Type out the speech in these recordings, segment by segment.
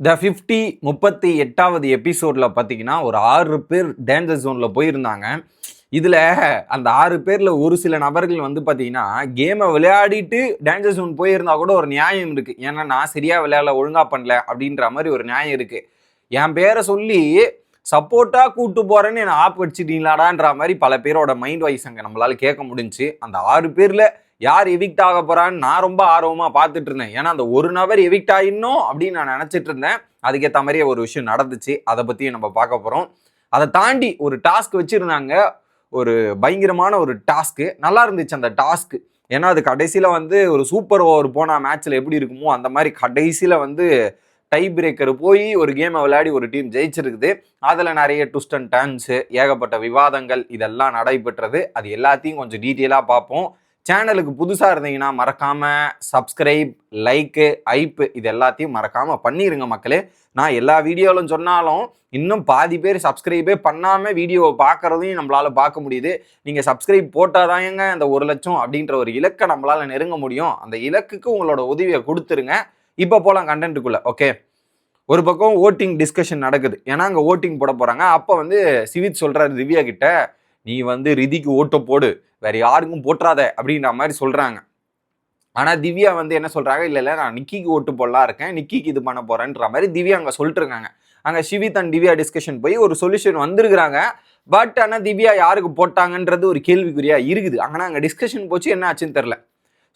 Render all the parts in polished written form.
த 38வது எபிசோடில் பார்த்தீங்கன்னா ஒரு 6 பேர் டேஞ்சர் ஜோனில் போயிருந்தாங்க. இதில் அந்த 6 பேரில் ஒரு சில நபர்கள் வந்து பார்த்தீங்கன்னா கேமை விளையாடிட்டு டேஞ்சர் ஜோன் போயிருந்தா கூட ஒரு நியாயம் இருக்குது. ஏன்னா நான் சரியாக விளையாடல, ஒழுங்காக பண்ணல அப்படின்ற மாதிரி ஒரு நியாயம் இருக்குது. என் பேரை சொல்லி சப்போர்ட்டாக கூப்பிட்டு போகிறேன்னு என்னை ஆப் வச்சுட்டீங்களாடான்ற மாதிரி பல பேரோட மைண்ட் வாய்ஸ் அங்கே நம்மளால் கேட்க முடிஞ்சு. அந்த 6 பேரில் யார் எவிக்ட் ஆக போறான்னு நான் ரொம்ப ஆர்வமா பார்த்துட்டு இருந்தேன். ஏன்னா அந்த ஒரு நபர் எவிக்ட் ஆயிடணும் அப்படின்னு நான் நினைச்சிட்டு இருந்தேன். அதுக்கேற்ற மாதிரியே ஒரு விஷயம் நடந்துச்சு. அதை பத்தியும் நம்ம பார்க்க போறோம். அதை தாண்டி ஒரு டாஸ்க் வச்சிருந்தாங்க. ஒரு பயங்கரமான ஒரு டாஸ்க்கு. நல்லா இருந்துச்சு அந்த டாஸ்க்கு. ஏன்னா அது கடைசியில வந்து ஒரு சூப்பர் ஓவர் போன மேட்ச்ல எப்படி இருக்குமோ அந்த மாதிரி கடைசியில வந்து டை பிரேக்கர் போய் ஒரு கேமை விளையாடி ஒரு டீம் ஜெயிச்சிருக்குது. அதில் நிறைய ட்விஸ்ட் அண்ட் டர்ன்ஸு, ஏகப்பட்ட விவாதங்கள் இதெல்லாம் நடைபெற்றது. அது எல்லாத்தையும் கொஞ்சம் டீட்டெயிலாக பார்ப்போம். சேனலுக்கு புதுசாக இருந்தீங்கன்னா மறக்காமல் சப்ஸ்கிரைப், லைக்கு, ஐப்பு இது எல்லாத்தையும் மறக்காமல் பண்ணிடுங்க மக்களே. நான் எல்லா வீடியோவிலும் சொன்னாலும் இன்னும் பாதி பேர் சப்ஸ்கிரைபே பண்ணாமல் வீடியோவை பார்க்குறதையும் நம்மளால் பார்க்க முடியுது. நீங்கள் சப்ஸ்கிரைப் போட்டால் தாங்க அந்த 1 லட்சம் அப்படின்ற ஒரு இலக்கை நம்மளால் நெருங்க முடியும். அந்த இலக்குக்கு உங்களோட உதவியை கொடுத்துருங்க. இப்போ போகலாம் கண்டென்ட்டுக்குள்ளே. ஓகே, ஒரு பக்கம் ஓட்டிங் டிஸ்கஷன் நடக்குது. ஏன்னா அங்கே ஓட்டிங் போட போகிறாங்க. அப்போ வந்து சிவித் சொல்கிறாரு திவ்யா கிட்ட, நீ வந்து ரிதிக்கு ஓட்டை போடு, வேற யாருக்கும் போட்டுறாத அப்படின்ற மாதிரி சொல்றாங்க. ஆனா திவ்யா வந்து என்ன சொல்றாங்க, இல்ல நான் நிக்கிக்கு ஓட்டு போடலாம் இருக்கேன், நிக்கிக்கு இது பண்ண போறேன்ற மாதிரி திவ்யா அங்க சொல்லிட்டு இருக்காங்க. அங்க சிவித் அண்ட் திவ்யா டிஸ்கஷன் போய் ஒரு சொல்யூஷன் வந்திருக்கிறாங்க. பட் ஆனா திவ்யா யாருக்கு போட்டாங்கன்றது ஒரு கேள்விக்குறியா இருக்குது. ஆனா அங்க டிஸ்கஷன் போச்சு, என்ன ஆச்சுன்னு தெரியல.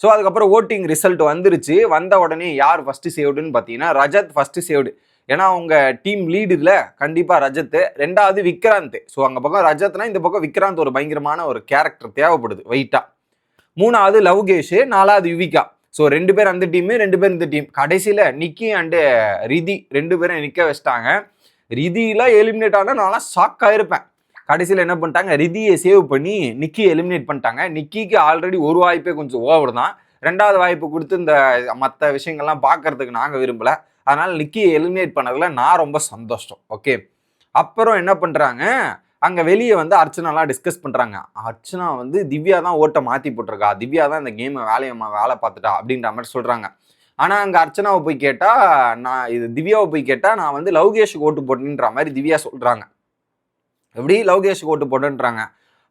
ஸோ அதுக்கப்புறம் ஓட்டிங் ரிசல்ட் வந்துருச்சு. வந்த உடனே யார் ஃபர்ஸ்ட் சேவ்டுன்னு பார்த்தீங்கன்னா ரஜத் ஃபர்ஸ்ட் சேவ்டு. ஏன்னா அவங்க டீம் லீடு இல்லை, கண்டிப்பாக ரஜத். 2வது விக்ராந்த். ஸோ அங்கே பக்கம் ரஜத்னா இந்த பக்கம் விக்ராந்த் ஒரு பயங்கரமான ஒரு கேரக்டர் தேவைப்படுது வெயிட்டா. 3வது லவ்கேஷ், 4வது யுவிகா. ஸோ 2 பேர் அந்த டீமு, 2 பேர் இந்த டீம். கடைசியில் நிக்கி அண்டு ரிதி 2 பேரும் நிற்க வச்சிட்டாங்க. ரிதியெலாம் எலிமினேட் ஆனால் நான்லாம் ஷாக் ஆயிருப்பேன். கடைசியில் என்ன பண்ணிட்டாங்க, ரிதியை சேவ் பண்ணி நிக்கியை எலிமினேட் பண்ணிட்டாங்க. நிக்கிக்கு ஆல்ரெடி ஒரு வாய்ப்பே கொஞ்சம் ஓவர் தான். 2வது வாய்ப்பு கொடுத்து இந்த மற்ற விஷயங்கள்லாம் பார்க்கறதுக்கு நாங்கள் விரும்பலை. அதனால் நிக்கியை எலிமினேட் பண்ணதில் நான் ரொம்ப சந்தோஷம். ஓகே, அப்புறம் என்ன பண்ணுறாங்க, அங்கே வெளியே வந்து அர்ச்சனாலாம் டிஸ்கஸ் பண்ணுறாங்க. அர்ச்சனா வந்து திவ்யா தான் ஓட்டை மாற்றி போட்டிருக்கா, திவ்யா தான் இந்த கேமை வேலை பார்த்துட்டா அப்படின்ற மாதிரி சொல்கிறாங்க. ஆனால் அங்கே அர்ச்சனாவை போய் கேட்டால், திவ்யாவை போய் கேட்டால் நான் வந்து லவ்கேஷுக்கு ஓட்டு போட்டேன்ற மாதிரி திவ்யா சொல்கிறாங்க. எப்படி லவ்கேஷுக்கு ஓட்டு போட்டேன்றாங்க.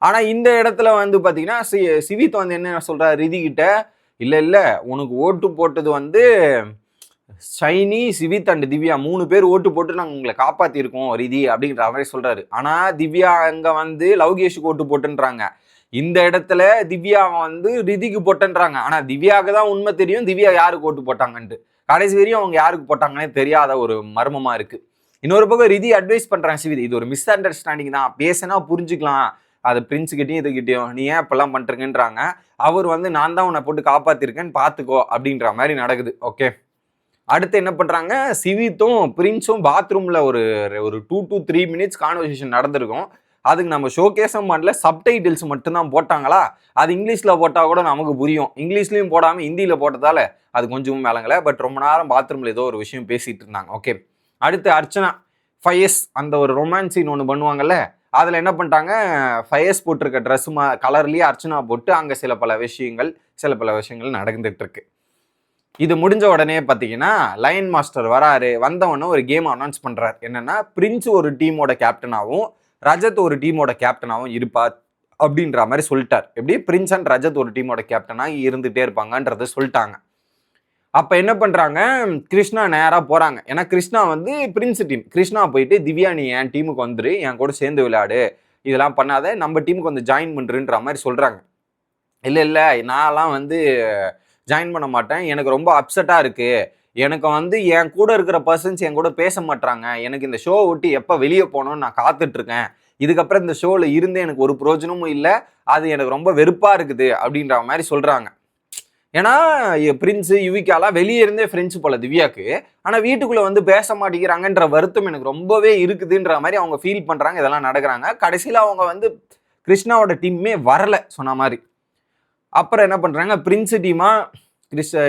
ஆனால் இந்த இடத்துல வந்து பார்த்தீங்கன்னா சிவித் வந்து என்ன சொல்கிறார் ரிதி கிட்ட, இல்லை உனக்கு ஓட்டு போட்டது வந்து ஷைனி, சிவித் அண்ட் திவ்யா 3 பேர் ஓட்டு போட்டு நாங்கள் உங்களை காப்பாற்றிருக்கோம் ரிதி அப்படின்ற மாதிரி சொல்கிறாரு. ஆனால் திவ்யா அங்கே வந்து லவ்கேஷுக்கு ஓட்டு போட்டுன்றாங்க. இந்த இடத்துல திவ்யா வந்து ரிதிக்கு போட்டேன்றாங்க. ஆனால் திவ்யாவுக்கு தான் உண்மை தெரியும் திவ்யா யாருக்கு ஓட்டு போட்டாங்கன்ட்டு. கடைசி வரையும் அவங்க யாருக்கு போட்டாங்கன்னே தெரியாத ஒரு மர்மமாக இருக்குது. இன்னொரு பக்கம் ரிதி அட்வைஸ் பண்ணுறாங்க சிவித், இது ஒரு மிஸ் அண்டர்ஸ்டாண்டிங் தான், பேசினா புரிஞ்சுக்கலாம், அது பிரின்ஸுக்கிட்டையும் இதுக்கிட்டையும், நீ ஏன் இப்பெல்லாம் பண்ணுறீங்கன்றாங்க. அவர் வந்து நான் தான் உன்னை போட்டு காப்பாற்றிருக்கேன்னு பார்த்துக்கோ அப்படின்ற மாதிரி நடக்குது. ஓகே, அடுத்து என்ன பண்ணுறாங்க, சிவித்தும் பிரின்ஸும் பாத்ரூமில் ஒரு 2 to 3 minutes கான்வர்சேஷன் நடந்திருக்கும். அதுக்கு நம்ம ஷோகேஸும் பண்ணல, சப்டைட்டில்ஸ் மட்டும்தான் போட்டாங்களா. அது இங்கிலீஷில் போட்டால் கூட நமக்கு புரியும். இங்கிலீஷ்லையும் போடாமல் ஹிந்தியில் போட்டதால அது கொஞ்சம் மேலங்கலை. பட் ரொம்ப நேரம் பாத்ரூமில் ஏதோ ஒரு விஷயம் பேசிகிட்டு இருந்தாங்க. ஓகே, அடுத்து அர்ச்சனா ஃபயஸ் அந்த ஒரு ரொமான்ஸ் சீன் ஒன்று பண்ணுவாங்கல்ல, அதில் என்ன பண்ணிட்டாங்க, ஃபயஸ் போட்டிருக்க ட்ரெஸ் கலர்லேயே அர்ச்சனா போட்டு அங்கே சில பல விஷயங்கள் நடந்துட்டு இருக்கு. இது முடிஞ்ச உடனே பார்த்தீங்கன்னா லைன் மாஸ்டர் வராரு. வந்தவொடனே ஒரு கேம் அனௌன்ஸ் பண்ணுறாரு. என்னன்னா பிரின்ஸ் ஒரு டீமோட கேப்டனாகவும் ரஜத் ஒரு டீமோட கேப்டனாகவும் இருப்பார் அப்படின்ற மாதிரி சொல்லிட்டார். எப்படி பிரின்ஸ் அண்ட் ரஜத் ஒரு டீமோட கேப்டனாக இருந்துகிட்டே இருப்பாங்கன்றத சொல்லிட்டாங்க. அப்போ என்ன பண்ணுறாங்க, கிருஷ்ணா நேராக போகிறாங்க. ஏன்னா கிருஷ்ணா வந்து பிரின்ஸ் டீம். கிருஷ்ணா போயிட்டு திவ்யா நீ என் டீமுக்கு வந்துரு, என் கூட சேர்ந்து விளையாடு, இதெல்லாம் பண்ணாத, நம்ம டீமுக்கு வந்து ஜாயின் பண்ணுறன்ற மாதிரி சொல்கிறாங்க. இல்லை நான்லாம் வந்து ஜாயின் பண்ண மாட்டேன், எனக்கு ரொம்ப அப்செட்டாக இருக்குது, எனக்கு வந்து என் கூட இருக்கிற பர்சன்ஸ் என் கூட பேச மாட்டாங்க, எனக்கு இந்த ஷோ விட்டு எப்போ வெளியே போகணும்னு நான் காத்துட்ருக்கேன், இதுக்கப்புறம் இந்த ஷோவில் இருந்து எனக்கு ஒரு பிரயோஜனமும் இல்லை, அது எனக்கு ரொம்ப வெறுப்பாக இருக்குது அப்படின்ற மாதிரி சொல்கிறாங்க. ஏன்னா பிரின்ஸு யுவிகாலாம் வெளியே இருந்தே ஃப்ரெண்ட்ஸ் போல திவ்யாவுக்கு, ஆனால் வீட்டுக்குள்ளே வந்து பேச மாட்டேங்கிறாங்கன்ற வருத்தம் எனக்கு ரொம்பவே இருக்குதுன்ற மாதிரி அவங்க ஃபீல் பண்ணுறாங்க. இதெல்லாம் நடக்கிறாங்க. கடைசியில் அவங்க வந்து கிருஷ்ணாவோட டீம்மே வரலை சொன்ன மாதிரி. அப்புறம் என்ன பண்ணுறாங்க, பிரின்ஸ் டீமா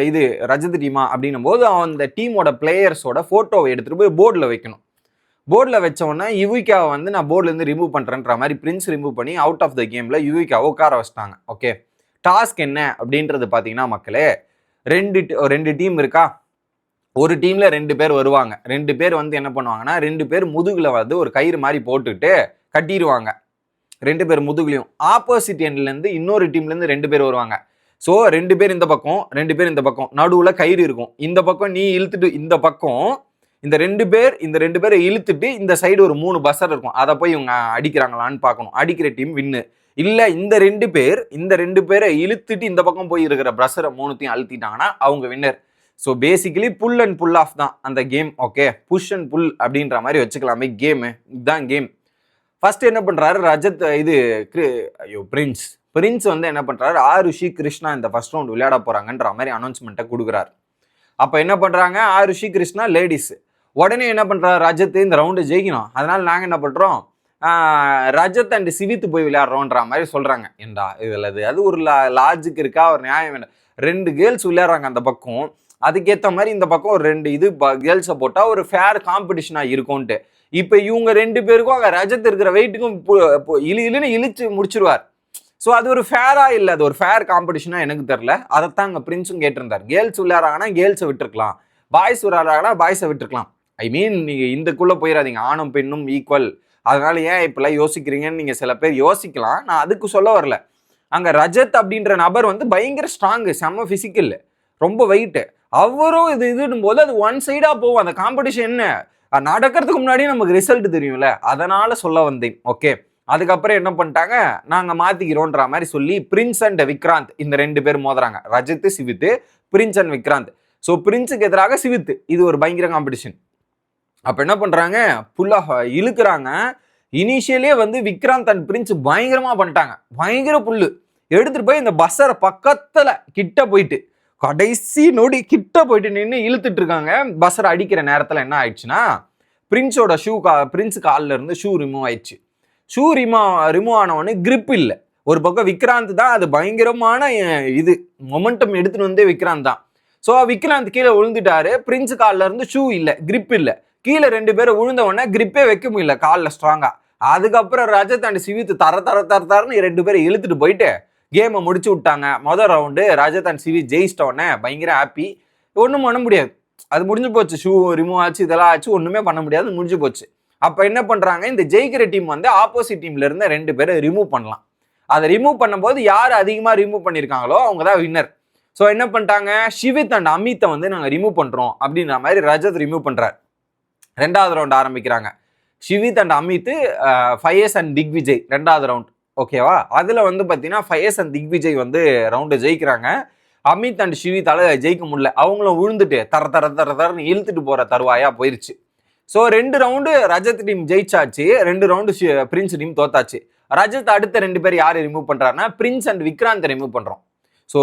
இது ரஜத் டீமா அப்படின்னும் போது அந்த டீமோட பிளேயர்ஸோட ஃபோட்டோவை எடுத்துகிட்டு போய் போர்டில் வைக்கணும். போர்டில் வச்சோடனே யுவிகாவை வந்து நான் போர்ட்லேருந்து ரிமூவ் பண்ணுறேன்ற மாதிரி பிரின்ஸ் ரிமூவ் பண்ணி அவுட் ஆஃப் த கேமில் யுவிகாவை உட்கார வச்சிட்டாங்க. ஓகே, டாஸ்க் என்ன அப்படின்றது பார்த்தீங்கன்னா மக்களே, ரெண்டு டீம் இருக்கா, ஒரு டீம்ல 2 பேர் வருவாங்க. 2 பேர் வந்து என்ன பண்ணுவாங்கன்னா 2 பேர் முதுகுல வந்து ஒரு கயிறு மாதிரி போட்டுட்டு கட்டிடுவாங்க. 2 பேர் முதுகுலையும். ஆப்போசிட் எண்ட்ல இருந்து இன்னொரு டீம்ல இருந்து 2 பேர் வருவாங்க. ஸோ 2 பேர் இந்த பக்கம், 2 பேர் இந்த பக்கம், நடுவுல கயிறு இருக்கும். இந்த பக்கம் நீ இழுத்துட்டு இந்த பக்கம் இந்த 2 பேரை இழுத்துட்டு இந்த சைடு ஒரு 3 பஸ்ஸர் இருக்கும். அதை போய் இவங்க அடிக்கிறாங்களான்னு பார்க்கணும். அடிக்கிற டீம் வின்னு. இல்ல இந்த 2 பேரை இழுத்துட்டு இந்த பக்கம் போய் இருக்கிற பிரஷரை 3த்தையும் அழுத்திட்டாங்கன்னா அவங்க வின்னர். So basically pull and pull of தான் அந்த கேம். ஓகே, புஷ் அண்ட் புல் அப்படின்ற மாதிரி வச்சுக்கலாமே கேமு. இதுதான் கேம். ஃபர்ஸ்ட் என்ன பண்றாரு ரஜத், பிரின்ஸ் வந்து என்ன பண்றாரு, ஆருஷி கிருஷ்ணா இந்த ஃபர்ஸ்ட் ரவுண்ட் விளையாட போறாங்கன்ற மாதிரி அனௌன்ஸ்மெண்ட்டை கொடுக்குறாரு. அப்ப என்ன பண்றாங்க, ஆருஷி கிருஷ்ணா லேடிஸ். உடனே என்ன பண்றாரு ரஜத், இந்த ரவுண்டு ஜெயிக்கணும், அதனால நாங்க என்ன பண்றோம், ரஜத் அண்ட் சிவித் போய் விளையாடுறோன்ற மாதிரி சொல்றாங்க. ஏண்டா இதுல அது ஒரு லாஜிக் இருக்கா, ஒரு நியாயம் வேணும். 2 கேர்ள்ஸ் விளையாடுறாங்க அந்த பக்கம், அதுக்கேற்ற மாதிரி இந்த பக்கம் ஒரு 2 கேர்ள்ஸை போட்டா ஒரு ஃபேர் காம்படிஷனா இருக்கும்ட்டு. இப்ப இவங்க 2 பேருக்கும் அங்க ரஜத் இருக்கிற வெயிட்டுக்கும் இழுன்னு இழுச்சு முடிச்சிருவார். ஸோ அது ஒரு ஃபேரா இல்லை, அது ஒரு ஃபேர் காம்படிஷனா எனக்கு தெரியல. அதைத்தான் அங்கே பிரின்ஸும் கேட்டிருந்தார். Girls விளையாடுறாங்கன்னா கேர்ள்ஸை விட்டுருக்கலாம், boys விளையாடுறாங்கன்னா பாய்ஸை விட்டுருக்கலாம். ஐ மீன் நீங்க இந்தக்குள்ள போயிடாதீங்க, ஆணும் பெண்ணும் ஈக்குவல், அதனால ஏன் இப்பெல்லாம் யோசிக்கிறீங்கன்னு நீங்க சில பேர் யோசிக்கலாம். நான் அதுக்கு சொல்ல வரல. அங்க ரஜத் அப்படின்ற நபர் வந்து பயங்கர ஸ்ட்ராங்கு, செம்ம பிசிக்கல், ரொம்ப வெயிட். அவரும் இதுன்னும் போது அது ஒன் சைடா போகும். அந்த காம்படிஷன் என்ன நடக்கிறதுக்கு முன்னாடியே நமக்கு ரிசல்ட் தெரியும்ல, அதனால சொல்ல வந்தேன். ஓகே, அதுக்கப்புறம் என்ன பண்ணிட்டாங்க, நாங்க மாத்திக்கிறோன்ற மாதிரி சொல்லி பிரின்ஸ் அண்ட் விக்ராந்த் இந்த 2 பேர் மோதுறாங்க. Rajat Shivit, Prince and Vikrant. So பிரின்ஸுக்கு எதிராக சிவித், இது ஒரு பயங்கர காம்படிஷன். அப்ப என்ன பண்றாங்க, புல்லா இழுக்கிறாங்க. இனிஷியலே வந்து விக்ராந்த் அண்ட் பிரின்ஸ் பயங்கரமா பண்ணிட்டாங்க, பயங்கர புல்லு எடுத்துட்டு போய் இந்த பஸ்ஸரை பக்கத்துல கிட்ட போயிட்டு கடைசி நொடி கிட்ட போயிட்டு நின்று இழுத்துட்டு இருக்காங்க. பஸ்ஸரை அடிக்கிற நேரத்துல என்ன ஆயிடுச்சுன்னா, பிரின்ஸோட பிரின்ஸ் காலில் இருந்து ஷூ ரிமூவ் ஆயிடுச்சு. ஷூ ரிமூவ் ஆனவொடனே கிரிப் இல்லை. ஒரு பக்கம் விக்ராந்த் தான் அது பயங்கரமான இது மொமெண்டம் எடுத்துட்டு வந்தே விக்ராந்த் தான். ஸோ விக்ராந்த் கீழே விழுந்துட்டாரு. பிரின்ஸ் காலில் இருந்து ஷூ இல்லை, கிரிப் இல்லை. கீழே 2 பேரும் விழுந்த உடனே கிரிப்பே வைக்க முடியல காலில் ஸ்ட்ராங்கா. அதுக்கப்புறம் ரஜத் அண்ட் சிவித் தரன்னு 2 பேரை இழுத்துட்டு போயிட்டு கேமை முடிச்சு விட்டாங்க. முதல் ரவுண்டு ரஜத் அண்ட் சிவித் ஜெயிச்சிட்ட உடனே பயங்கர ஹாப்பி. ஒன்றும் பண்ண முடியாது, அது முடிஞ்சு போச்சு. ஷூ ரிமூவ் ஆச்சு, இதெல்லாம் ஆச்சு, ஒன்றுமே பண்ண முடியாது, முடிஞ்சு போச்சு. அப்போ என்ன பண்றாங்க, இந்த ஜெயிக்கிற டீம் வந்து ஆப்போசிட் டீம்ல இருந்த 2 பேரை ரிமூவ் பண்ணலாம். அதை ரிமூவ் பண்ணும்போது யார் அதிகமாக ரிமூவ் பண்ணியிருக்காங்களோ அவங்க தான் வின்னர். ஸோ என்ன பண்ணிட்டாங்க, ஷிவித் அண்ட் அமித்தை வந்து நாங்கள் ரிமூவ் பண்றோம் அப்படின்ற மாதிரி ரஜத் ரிமூவ் பண்றாரு. 2வது ரவுண்ட் ஆரம்பிக்கிறாங்க. ஷிவித் அண்ட் அமித், ஃபயஸ் அண்ட் திக்விஜய் 2வது ரவுண்ட். ஓகேவா, அதுல வந்து பார்த்தீங்கன்னா ஃபயஸ் அண்ட் திக்விஜய் வந்து ரவுண்டை ஜெயிக்கிறாங்க. அமித் அண்ட் ஷிவித்தால ஜெயிக்க முடியல, அவங்களும் விழுந்துட்டு தரன்னு இழுத்துட்டு போற தருவாயா போயிருச்சு. ஸோ 2 ரவுண்டு ரஜத் டீம் ஜெயிச்சாச்சு, 2 ரவுண்டு பிரின்ஸ் டீம் தோத்தாச்சு. ரஜத் அடுத்த 2 பேர் யாரை ரிமூவ் பண்றாருன்னா பிரின்ஸ் அண்ட் விக்ராந்த் ரிமூவ் பண்றோம். ஸோ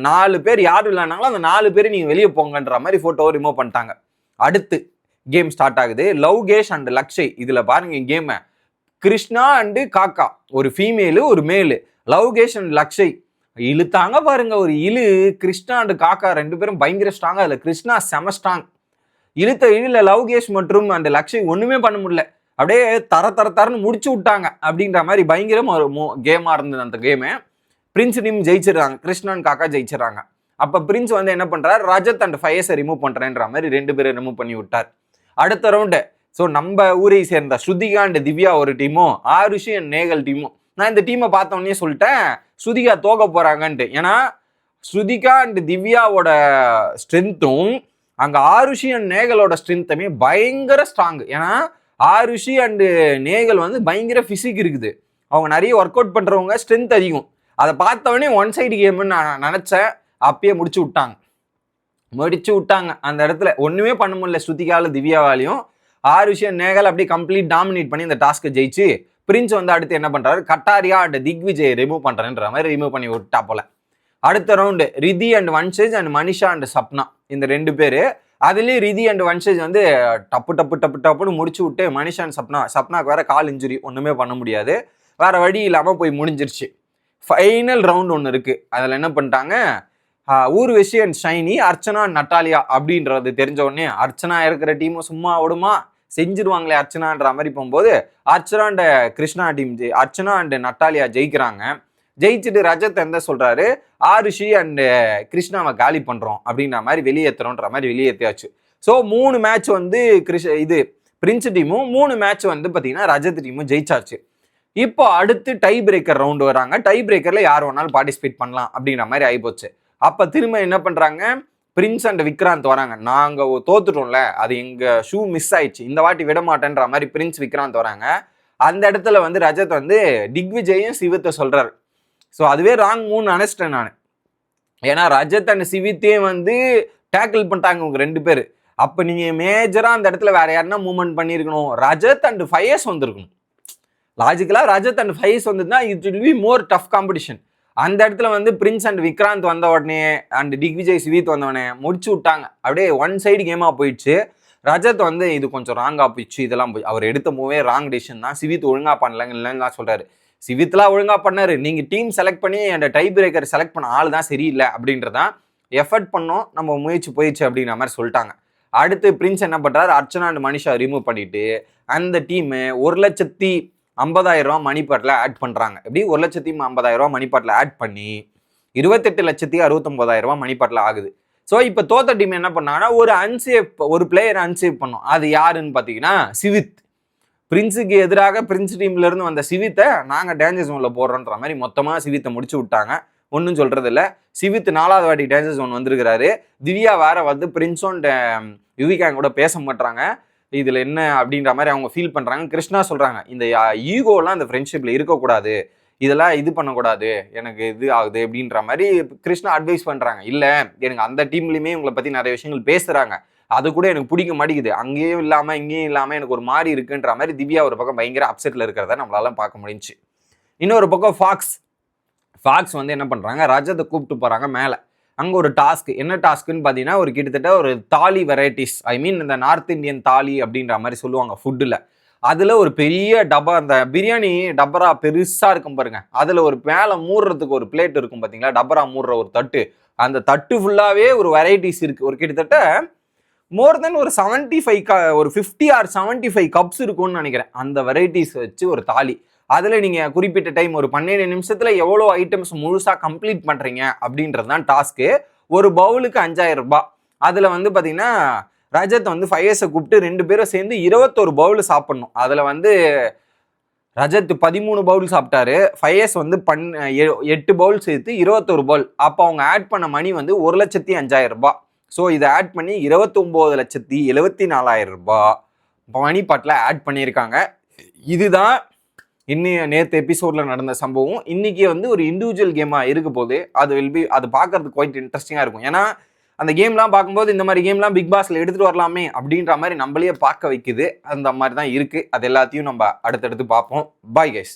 4 பேர் யார் இல்லைனாங்களோ அந்த 4 பேர் நீங்க வெளியே போங்கன்ற மாதிரி போட்டோவை ரிமூவ் பண்ணிட்டாங்க. அடுத்து கேம் ஸ்டார்ட் ஆகுது. லவ்கேஷ் அண்ட் லக்ஷய். இதுல பாருங்க கேமை, கிருஷ்ணா அண்டு காக்கா, ஒரு ஃபீமேலு ஒரு மேலு, லவ்கேஷ் அண்ட் லக்ஷய் இழுத்தாங்க பாருங்க. ஒரு கிருஷ்ணா அண்ட் காக்கா 2 பேரும் பயங்கர ஸ்ட்ராங்கா. அதுல கிருஷ்ணா செம ஸ்ட்ராங். இழுல லவ்கேஷ் மற்றும் அந்த லக்ஷய் ஒண்ணுமே பண்ண முடியல, அப்படியே தரன்னு முடிச்சு விட்டாங்க. அப்படின்ற மாதிரி பயங்கரமா ஒரு கேமா இருந்தது அந்த கேமு. பிரின்ஸ் டீம் ஜெயிச்சிடறாங்க, கிருஷ்ணா அண்ட் காக்கா ஜெயிச்சிடறாங்க. அப்ப பிரின்ஸ் வந்து என்ன பண்றாரு, ரஜத் அண்ட் ஃபயஸை ரிமூவ் பண்றேன்ற மாதிரி 2 பேரை ரிமூவ் பண்ணி விட்டார். அடுத்த ரவுண்டு ஸோ நம்ம ஊரை சேர்ந்த ஸ்ருதிகா அண்ட் திவ்யா ஒரு டீமும் ஆருஷி அண்ட் நேகல் டீமும். நான் இந்த டீமை பார்த்தோன்னே சொல்லிட்டேன் ஸ்ருதிகா தோக்க போறாங்கன்ட்டு. ஏன்னா ஸ்ருதிகா அண்ட் திவ்யாவோட ஸ்ட்ரென்த்தும் அங்க ஆருஷி அண்ட் நேகலோட ஸ்ட்ரென்த்துமே பயங்கர ஸ்ட்ராங். ஏன்னா ஆருஷி அண்டு நேகல் வந்து பயங்கர பிசிக் இருக்குது, அவங்க நிறைய ஒர்க் அவுட் பண்றவங்க, ஸ்ட்ரென்த் அதிகம். அதை பார்த்தவொடனே ஒன் சைடு கேம்னு நான் நினைச்சேன். அப்பயே முடிச்சு விட்டாங்க அந்த இடத்துல. ஒண்ணுமே பண்ண முடியல ஸ்ருதிகால திவ்யாவாலையும். ஆருஷி அண்ட் நேகல் அப்படியே கம்ப்ளீட் டாமினேட் பண்ணி இந்த டாஸ்க்கை ஜெயிச்சு பிரின்ஸ் வந்து அடுத்து என்ன பண்றாரு, கட்டாரியா அண்ட் திக்விஜய் ரிமூவ் பண்றேன்ற மாதிரி ரிமூவ் பண்ணி விட்டா போல. அடுத்த round Ridhi and Vanshaj and Manisha and Sapna இந்த 2 பேரு. அதுலயும் ரிதி அண்ட் வன்ஷேஜ் வந்து டப்புன்னு முடிச்சு விட்டு மனிஷா அண்ட் சப்னாக்கு வேற கால் இன்ஜுரி, ஒண்ணுமே பண்ண முடியாது, வேற வழி இல்லாம போய் முடிஞ்சிருச்சு. ஃபைனல் ரவுண்ட் ஒன்று இருக்கு. அதுல என்ன பண்ணிட்டாங்க, Urvashi and Saini, Archana and Natalia அப்படின்றது தெரிஞ்ச உடனே அர்ச்சனா இருக்கிற டீமும் சும்மா விடுமா, செஞ்சிருவாங்களே அர்ச்சனான்ற மாதிரி போகும்போது Archana and Krishna team Archana and Natalia ஜெயிக்கிறாங்க. ஜெயிச்சுட்டு ரஜத் எந்த சொல்றாரு, ஆருஷி அண்ட் கிருஷ்ணாவை காலி பண்றோம் அப்படின்ற மாதிரி வெளியேற்றுறோன்ற மாதிரி வெளியேற்றியாச்சு. ஸோ 3 மேட்ச் வந்து இது பிரின்ஸ் டீமும் 3 மேட்ச் வந்து பார்த்தீங்கன்னா ரஜத் டீமும் ஜெயிச்சாச்சு. இப்போ அடுத்து டை பிரேக்கர் ரவுண்டு வராங்க. டை பிரேக்கர்ல யார் வேணாலும் பார்ட்டிசிபேட் பண்ணலாம் அப்படிங்கிற மாதிரி ஆகிப்போச்சு. அப்போ திரும்ப என்ன பண்ணுறாங்க, பிரின்ஸ் அண்ட் விக்ராந்த் வராங்க. நாங்கள் தோத்துட்டோம்ல, அது எங்கள் ஷூ மிஸ் ஆயிடுச்சு, இந்த வாட்டி விட மாட்டேன்ற மாதிரி பிரின்ஸ் விக்ராந்த் வராங்க. அந்த இடத்துல வந்து ரஜத் வந்து திக்விஜயும் சிவித்தை சொல்றாரு. ஸோ அதுவே ராங் மூவ்னு நினைச்சிட்டேன் நான். ஏன்னா ரஜத் அண்ட் சிவித்தே வந்து டேக்கிள் பண்ணிட்டாங்க உங்க 2 பேர். அப்போ நீங்கள் மேஜராக அந்த இடத்துல வேற யாருன்னா மூவ்மெண்ட் பண்ணியிருக்கணும். ரஜத் அண்ட் ஃபயர்ஸ் வந்திருக்கணும். லாஜிக்கலாக ரஜத் அண்ட் ஃபயர்ஸ் வந்துன்னா it will be more tough competition. அந்த இடத்துல வந்து பிரின்ஸ் அண்ட் விக்ராந்த் வந்த உடனே அண்ட் திக்விஜய் சிவித் வந்தவனே முடிச்சு விட்டாங்க. அப்படியே ஒன் சைடு கேமாக போயிடுச்சு. ரஜத் வந்து இது கொஞ்சம் ராங்காக போயிடுச்சு, இதெல்லாம் போய் அவர் எடுத்த மூவே ராங் டிசிஷன் தான், சிவித் ஒழுங்காக பண்ணலங்க இல்லைன்னு சொல்கிறாரு. சிவித்லாம் ஒழுங்காக பண்ணாரு, நீங்கள் டீம் செலக்ட் பண்ணி அந்த டை பிரேக்கர் செலக்ட் பண்ண ஆள் தான் சரியில்லை அப்படின்றதான் எஃபர்ட் பண்ணோம், நம்ம முயற்சி போயிடுச்சு அப்படின்ற மாதிரி சொல்லிட்டாங்க. அடுத்து பிரின்ஸ் என்ன பண்ணுறாரு, அர்ச்சனா அண்ட் மனிஷா ரிமூவ் பண்ணிட்டு அந்த டீமு 1,50,000 மணிப்பாட்டில் ஆட் பண்ணுறாங்க. எப்படி 1,50,000 மணிப்பாட்டில் ஆட் பண்ணி 28,69,000 மணிப்பாட்டில் ஆகுது. ஸோ இப்போ தோத்த டீம் என்ன பண்ணாங்கன்னா ஒரு பிளேயர் அன்சேவ் பண்ணோம். அது யாருன்னு பார்த்தீங்கன்னா சிவித். பிரின்ஸுக்கு எதிராக பிரின்ஸ் டீம்ல இருந்து வந்த சிவித்தை நாங்கள் டேஞ்சர் ஜோனில் போடுறோன்ற மாதிரி மொத்தமாக சிவித்தை முடிச்சு விட்டாங்க. ஒன்றும் சொல்றது இல்லை. சிவித் 4வது வாட்டி டேஞ்சர் ஜோன் வந்திருக்கிறாரு. திவ்யா வேற வந்து பிரின்ஸும் யுவிகா கூட பேச மாட்டாங்க. இதில் என்ன அப்படின்ற மாதிரி அவங்க ஃபீல் பண்ணுறாங்க. கிருஷ்ணா சொல்கிறாங்க, இந்த ஈகோலாம் இந்த ஃப்ரெண்ட்ஷிப்பில் இருக்கக்கூடாது, இதெல்லாம் இது பண்ணக்கூடாது, எனக்கு இது ஆகுது அப்படின்ற மாதிரி கிருஷ்ணா அட்வைஸ் பண்ணுறாங்க. இல்லை எனக்கு அந்த டீம்லையுமே உங்களை பற்றி நிறைய விஷயங்கள் பேசுகிறாங்க, அது கூட எனக்கு பிடிக்க மாட்டேங்குது, அங்கேயும் இல்லாமல் இங்கேயும் இல்லாமல் எனக்கு ஒரு மாதிரி இருக்குன்ற மாதிரி திவ்யா ஒரு பக்கம் பயங்கர அப்செட்டில் இருக்கிறத நம்மளால பார்க்க முடிஞ்சு. இன்னொரு பக்கம் ஃபாக்ஸ் வந்து என்ன பண்ணுறாங்க, ரஜத்தை கூப்பிட்டு போகிறாங்க மேலே. அங்கே ஒரு டாஸ்க், என்ன டாஸ்க்குன்னு பார்த்தீங்கன்னா ஒரு கிட்டத்தட்ட ஒரு தாலி வெரைட்டிஸ், ஐ மீன் இந்த நார்த் இந்தியன் தாலி அப்படின்ற மாதிரி சொல்லுவாங்க ஃபுட்டில். அதில் ஒரு பெரிய டப்பா, அந்த பிரியாணி டபரா பெருசாக இருக்கும் பாருங்க, அதில் ஒரு மேலே மூடுறதுக்கு ஒரு பிளேட் இருக்கும் பார்த்தீங்களா, டபரா மூடுற ஒரு தட்டு, அந்த தட்டு ஃபுல்லாகவே ஒரு வெரைட்டிஸ் இருக்குது. ஒரு கிட்டத்தட்ட மோர் தென் ஒரு 50 or 75 கப்ஸ் இருக்கும்னு நினைக்கிறேன். அந்த வெரைட்டிஸ் வச்சு ஒரு தாலி, அதில் நீங்கள் குறிப்பிட்ட டைம் ஒரு 12 நிமிஷத்தில் எவ்வளோ ஐட்டம்ஸ் முழுசாக கம்ப்ளீட் பண்ணுறீங்க அப்படின்றது தான் டாஸ்க்கு. ஒரு பவுலுக்கு 5,000 ரூபாய். அதில் வந்து பார்த்தீங்கன்னா ரஜத் வந்து ஃபயர்ஸை கூப்பிட்டு 2 பேரும் சேர்ந்து 21 பவுல் சாப்பிட்ணும். அதில் வந்து ரஜத் 13 பவுல் சாப்பிட்டாரு, ஃபயர்ஸ் வந்து 8 பவுல் சேர்த்து 21 பவுல். அப்போ அவங்க ஆட் பண்ண மணி வந்து 1,05,000 ரூபாய். ஸோ இதை ஆட் பண்ணி 29,74,000 ரூபாய் மணிப்பாட்டில் ஆட் பண்ணியிருக்காங்க. இதுதான் நேற்று எபிசோடில் நடந்த சம்பவம். இன்னைக்கு வந்து ஒரு இண்டிவிஜுவல் கேமாக இருக்க போது அது பார்க்கறதுக்கு குவைட் இன்ட்ரெஸ்டிங்காக இருக்கும். ஏன்னா அந்த கேம்லாம் பார்க்கும்போது இந்த மாதிரி கேம்லாம் பிக் பாஸ்ல எடுத்துகிட்டு வரலாமே அப்படின்ற மாதிரி நம்மளையே பார்க்க வைக்குது. அந்த மாதிரி தான் இருக்குது. அது எல்லாத்தையும் நம்ம அடுத்தடுத்து பார்ப்போம். Bye guys.